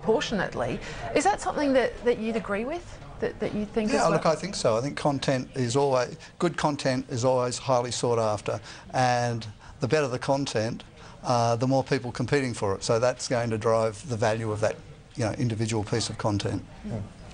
disproportionately. Is that something that you'd agree with? That you think? Yeah, look, I think so. I think good content is always highly sought after, and the better the content, the more people competing for it. So that's going to drive the value of that, individual piece of content. Yeah.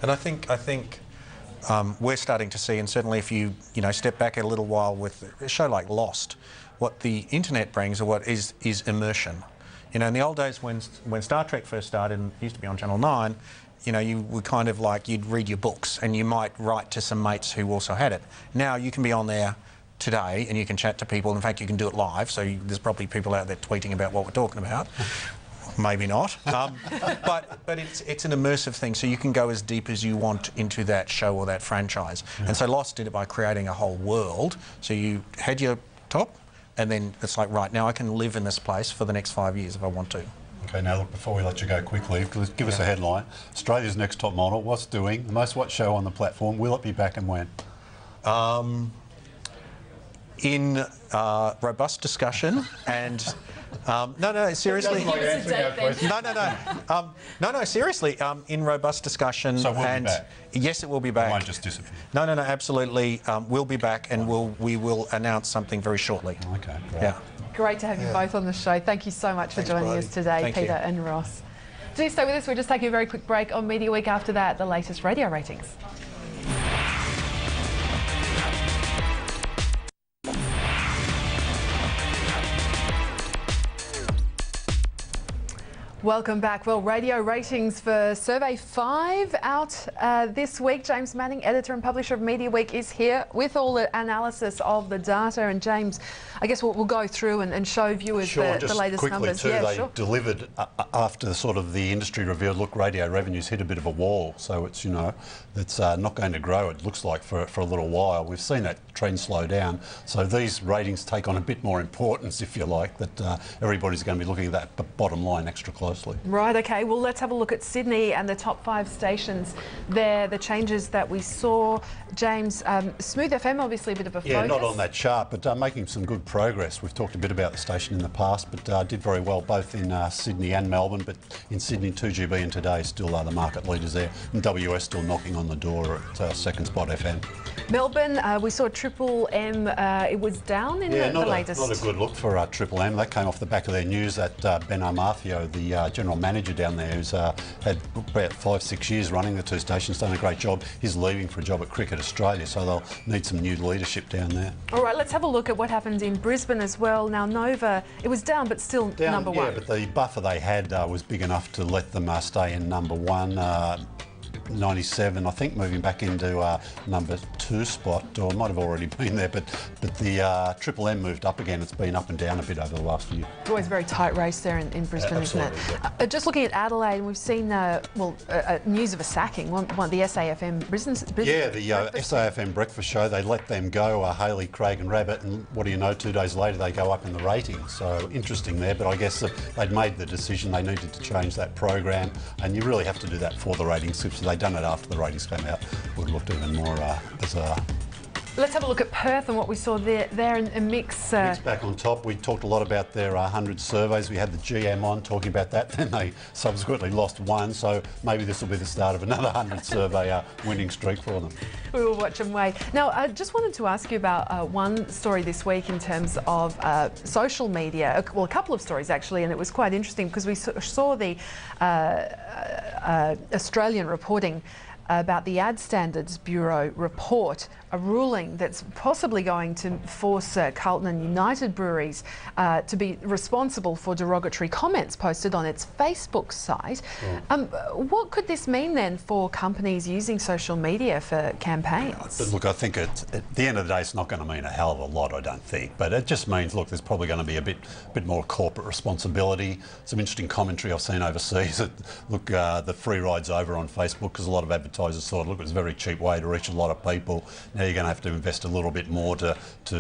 And I think we're starting to see, and certainly if you step back a little while with a show like Lost, what the internet brings, or what is immersion. In the old days when Star Trek first started, and it used to be on Channel 9. You were kind of like, you'd read your books and you might write to some mates who also had it. Now you can be on there today and you can chat to people. In fact, you can do it live, so there's probably people out there tweeting about what we're talking about. Maybe not. But it's an immersive thing, so you can go as deep as you want into that show or that franchise. And so Lost did it by creating a whole world. So you had your top, and then it's like, right, now I can live in this place for the next 5 years if I want to. Okay, now look, before we let you go quickly, give us a headline. Australia's Next Top Model, what's doing? The most watched show on the platform. Will it be back and when? In robust discussion and... no, seriously. No, seriously. In robust discussion. So we'll be back? Yes, it will be back. It won't just disappear? No, absolutely. We'll be back, and we will announce something very shortly. Okay, great. Yeah. Great to have you both on the show. Thank you so much for joining us today, Peter and Ross. Do stay with us. We're just taking a very quick break on Media Week. After that, the latest radio ratings. Welcome back. Well, radio ratings for Survey 5 out this week. James Manning, editor and publisher of Media Week, is here with all the analysis of the data. And James, I guess we'll go through and show viewers the latest numbers. Too, they delivered after sort of the industry revealed, look, radio revenues hit a bit of a wall. So it's, it's not going to grow, it looks like, for a little while. We've seen that trend slow down. So these ratings take on a bit more importance, if you like, that everybody's going to be looking at that bottom line extra closely. Right, okay. Well, let's have a look at Sydney and the top 5 stations there, the changes that we saw. James, Smooth FM, obviously a bit of a focus. Yeah, not on that chart, but making some good progress. We've talked a bit about the station in the past, but did very well both in Sydney and Melbourne. But in Sydney, 2GB and Today still are the market leaders there. And WS still knocking on the door at second spot FM. Melbourne, we saw Triple M, it was down in the latest. Not a good look for Triple M. That came off the back of their news that Ben Amarthio, the general manager down there, who's had about 5-6 years running the two stations, done a great job. He's leaving for a job at Cricket Australia, so they'll need some new leadership down there. All right, let's have a look at what happened in Brisbane as well. Now, Nova, it was down, but still number one. Yeah, but the buffer they had was big enough to let them stay in number one. 97, I think, moving back into number 2 spot, or might have already been there, but the Triple M moved up again. It's been up and down a bit over the last few. It's always a very tight race there in Brisbane, isn't it? Yeah. Just looking at Adelaide, we've seen news of a sacking, one of the SAFM business. Yeah, the SAFM breakfast show, they let them go, Hayley, Craig and Rabbit, and what do you know, 2 days later they go up in the ratings. So interesting there, but I guess they'd made the decision they needed to change that program, and you really have to do that for the ratings. So they'd done it after the ratings came out, would have looked even more bizarre. Let's have a look at Perth and what we saw there in a mix. Mix back on top. We talked a lot about their 100 surveys. We had the GM on talking about that. Then they subsequently lost one. So maybe this will be the start of another 100 survey winning streak for them. We will watch and wait. Now, I just wanted to ask you about one story this week in terms of social media. Well, a couple of stories actually, and it was quite interesting because we saw the Australian reporting about the Ad Standards Bureau report, a ruling that's possibly going to force Carlton and United breweries to be responsible for derogatory comments posted on its Facebook site. What could this mean then for companies using social media for campaigns? Look, I think at the end of the day, it's not going to mean a hell of a lot, I don't think. But it just means, look, there's probably going to be a bit more corporate responsibility. Some interesting commentary I've seen overseas. Look, the free ride's over on Facebook because a lot of advertisers thought, look, it's a very cheap way to reach a lot of people. Now you're going to have to invest a little bit more to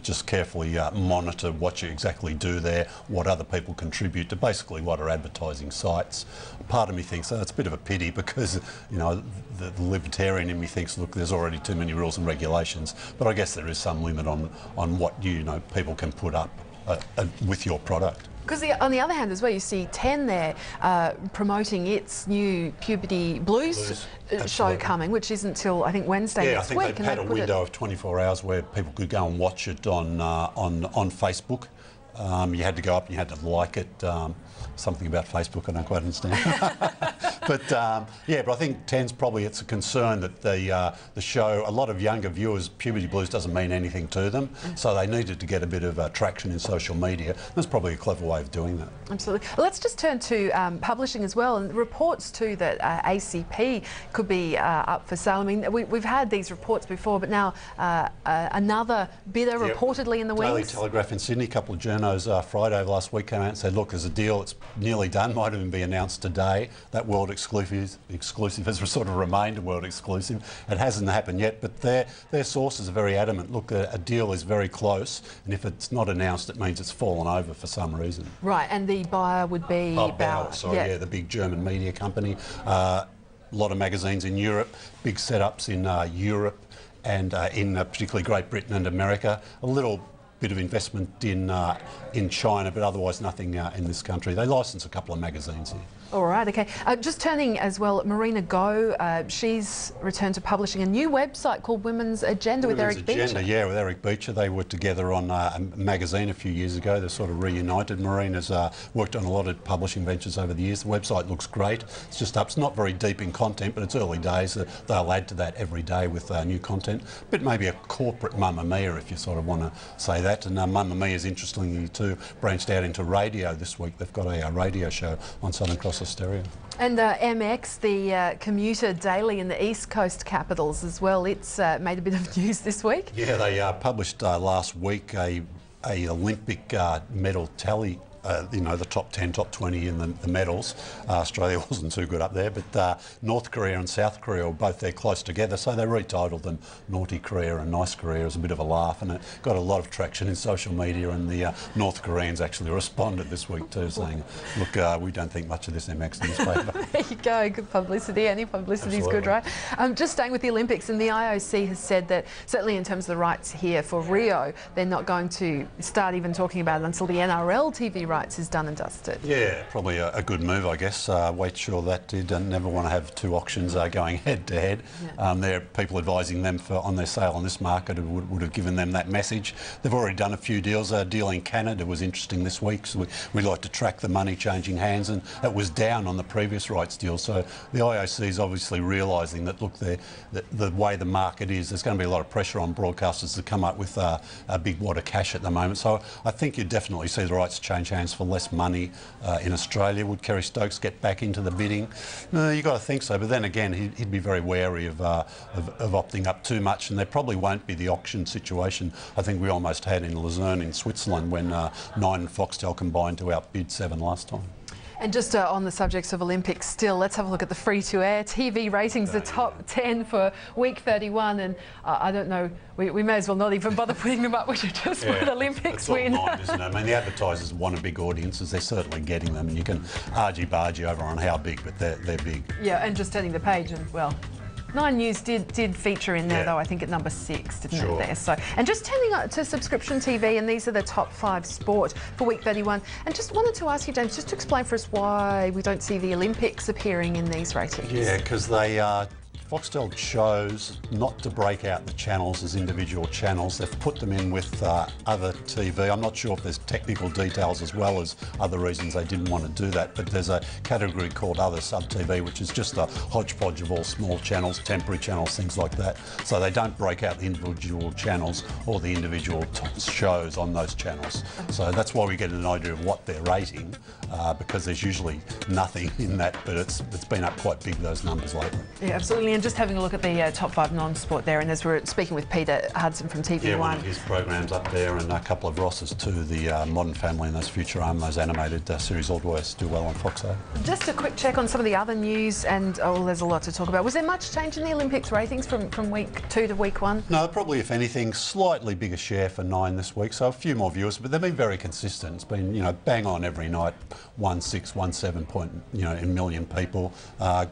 just carefully monitor what you exactly do there, what other people contribute to basically what are advertising sites. Part of me thinks that's a bit of a pity because, you know, the libertarian in me thinks, look, there's already too many rules and regulations, but I guess there is some limit on what, you know, people can put up with your product. Because on the other hand as well, you see 10 there promoting its new Puberty Blues show coming, which isn't till I think Wednesday next week. Yeah, I think they've had a window of 24 hours where people could go and watch it on Facebook. You had to go up and you had to like it. Something about Facebook I don't quite understand. But I think 10's probably, it's a concern that the show, a lot of younger viewers, Puberty Blues doesn't mean anything to them, so they needed to get a bit of traction in social media. That's probably a clever way of doing that. Absolutely. Well, let's just turn to publishing as well, and reports too that ACP could be up for sale. I mean, we've had these reports before, but now another bidder reportedly in the wings. Daily Telegraph in Sydney, a couple of journos Friday of last week came out and said, look, there's a deal that's nearly done, might even be announced today. That world exclusive has sort of remained a world exclusive. It hasn't happened yet, but their sources are very adamant. Look, a deal is very close, and if it's not announced, it means it's fallen over for some reason. Right, and the buyer would be Bauer, the big German media company. A lot of magazines in Europe, big setups in Europe and in particularly Great Britain and America. A little bit of investment in China, but otherwise nothing in this country. They license a couple of magazines here. All right, okay. Just turning as well, Marina Go, she's returned to publishing a new website called Women's Agenda with Eric Beecher. Yeah, with Eric Beecher. They worked together on a magazine a few years ago. They're sort of reunited. Marina's worked on a lot of publishing ventures over the years. The website looks great. It's just up. It's not very deep in content, but it's early days. They'll add to that every day with new content. But maybe a corporate Mamma Mia, if you sort of want to say that. And Mamma Mia's interestingly too branched out into radio this week. They've got a radio show on Southern Cross Stereo. And MX, the commuter daily in the East Coast capitals as well, it's made a bit of news this week. Yeah, they published last week a Olympic medal tally. The top 10, top 20 in the medals. Australia wasn't too good up there, but North Korea and South Korea were both there close together, so they retitled them Naughty Korea and Nice Korea as a bit of a laugh, and it got a lot of traction in social media, and the North Koreans actually responded this week too, saying, look, we don't think much of this MX newspaper. There you go, good publicity. Any publicity is good, right? Just staying with the Olympics, and the IOC has said that certainly in terms of the rights here for Rio, they're not going to start even talking about it until the NRL TV rights is done and dusted. Yeah, probably a good move, I guess. Wait sure that did. Never want to have two auctions going head to head. Yeah. There are people advising them on their sale on this market who would have given them that message. They've already done a few deals. A deal in Canada was interesting this week, so we like to track the money changing hands, and it was down on the previous rights deal. So the IOC is obviously realising that, look, the way the market is, there's going to be a lot of pressure on broadcasters to come up with a big wad of cash at the moment. So I think you definitely see the rights change hands for less money in Australia. Would Kerry Stokes get back into the bidding? No, you've got to think so. But then again, he'd be very wary of opting up too much, and there probably won't be the auction situation I think we almost had in Luzerne in Switzerland when 9 and Foxtel combined to outbid 7 last time. And just on the subjects of Olympics still, let's have a look at the free-to-air TV ratings, the top 10 for week 31. And I don't know, we may as well not even bother putting them up. We should just put Olympics win. It's isn't it? I mean, the advertisers want big audiences. They're certainly getting them. And you can argy-bargy over on how big, but they're big. Yeah, and just turning the page and, well, 9 News did feature in there, though, I think at number 6, didn't it there? So, and just turning up to subscription TV, and these are the top 5 sport for week 31. And just wanted to ask you, James, just to explain for us why we don't see the Olympics appearing in these ratings. Yeah, because they Foxtel chose not to break out the channels as individual channels. They've put them in with other TV. I'm not sure if there's technical details as well as other reasons they didn't want to do that, but there's a category called Other Sub-TV, which is just a hodgepodge of all small channels, temporary channels, things like that. So they don't break out the individual channels or the individual shows on those channels. So that's why we get an idea of what they're rating, because there's usually nothing in that, but it's been up quite big, those numbers lately. Yeah, absolutely. And just having a look at the top 5 non-sport there, and as we're speaking with Peter Hudson from TV1. Yeah, one of his programs up there, and a couple of Ross's too, the Modern Family and those Futurama, those animated series always do well on Foxtel. Just a quick check on some of the other news, and there's a lot to talk about. Was there much change in the Olympics ratings from week 2 to week 1? No, probably, if anything, slightly bigger share for 9 this week, so a few more viewers, but they've been very consistent. It's been, bang on every night, 1.6, 1.7 point, in million people.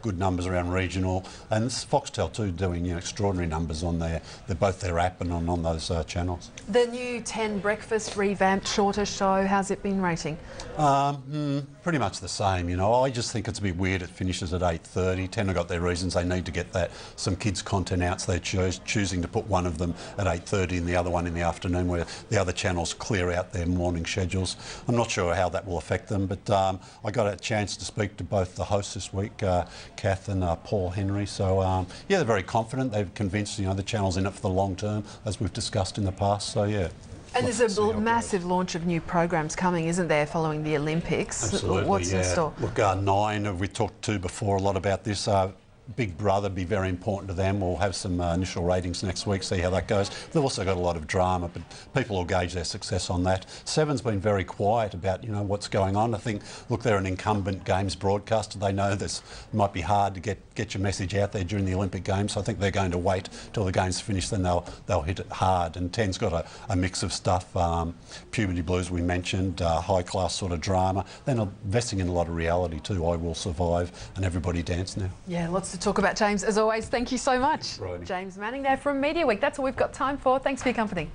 Good numbers around regional, and Foxtel too doing extraordinary numbers on both their app and on those channels. The new 10 Breakfast revamped shorter show, how's it been rating? Pretty much the same, I just think it's a bit weird it finishes at 8:30. 10 have got their reasons, they need to get some kids content out, so they're choosing to put one of them at 8:30 and the other one in the afternoon, where the other channels clear out their morning schedules. I'm not sure how that will affect them, but I got a chance to speak to both the hosts this week, Kath and Paul Henry, so yeah, they're very confident. They've convinced the channel's in it for the long term, as we've discussed in the past, so yeah. And there's a massive launch of new programs coming, isn't there, following the Olympics? Absolutely, What's in store? Look, Nine, we talked to before a lot about this. Big Brother be very important to them. We'll have some initial ratings next week, see how that goes. They've also got a lot of drama, but people will gauge their success on that. Seven's been very quiet about what's going on. I think, look, they're an incumbent games broadcaster. They know this might be hard to get your message out there during the Olympic Games, so I think they're going to wait till the games finish, then they'll hit it hard. And 10's got a mix of stuff, puberty blues we mentioned, high class sort of drama. They're investing in a lot of reality too. I Will Survive and Everybody Dance Now. Yeah, lots to talk about, James. As always, thank you so much. Right. James Manning there from Mediaweek. That's all we've got time for. Thanks for your company.